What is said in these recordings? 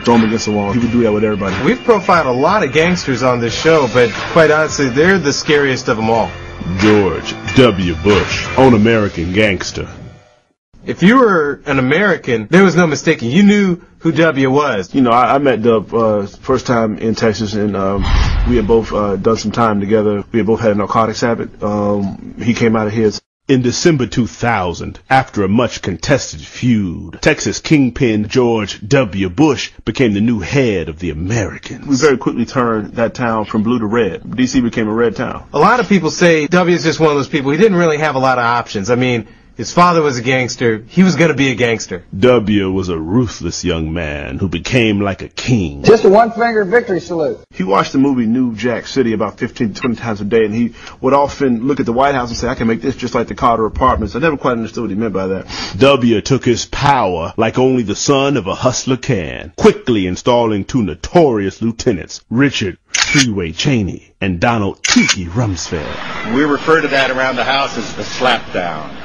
throw him against the wall. He would do that with everybody. We've profiled a lot of gangsters on this show, but quite honestly, they're the scariest of them all. George W. Bush, on American Gangster. If you were an American, there was no mistaking. You knew who W was. You know, I met Dub first time in Texas, and we had both done some time together. We had both had a narcotics habit. He came out of his. In December 2000, after a much contested feud, Texas kingpin George W. Bush became the new head of the Americans. We very quickly turned that town from blue to red. D.C. became a red town. A lot of people say W is just one of those people. He didn't really have a lot of options. I mean, his father was a gangster. He was going to be a gangster. W was a ruthless young man who became like a king. Just a one-finger victory salute. He watched the movie New Jack City about 15 to 20 times a day, and he would often look at the White House and say, I can make this just like the Carter Apartments. I never quite understood what he meant by that. W took his power like only the son of a hustler can, quickly installing two notorious lieutenants, Richard Freeway Cheney and Donald Tookie Rumsfeld. We refer to that around the house as the slapdown.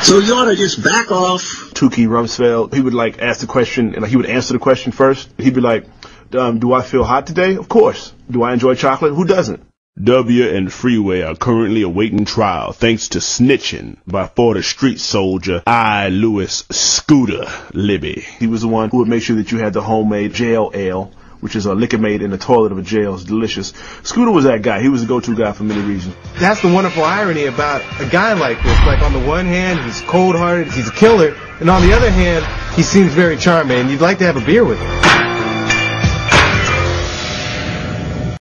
So you ought to just back off. Tookie Rumsfeld, he would like ask the question, and he would answer the question first. He'd be like, do I feel hot today? Of course. Do I enjoy chocolate? Who doesn't? W and Freeway are currently awaiting trial thanks to snitching by Florida street soldier I. Lewis Scooter Libby. He was the one who would make sure that you had the homemade jail ale, which is a liquor made in the toilet of a jail. It's delicious. Scooter was that guy. He was the go-to guy for many reasons. That's the wonderful irony about a guy like this. Like, on the one hand, he's cold-hearted, he's a killer, and on the other hand, he seems very charming, and you'd like to have a beer with him.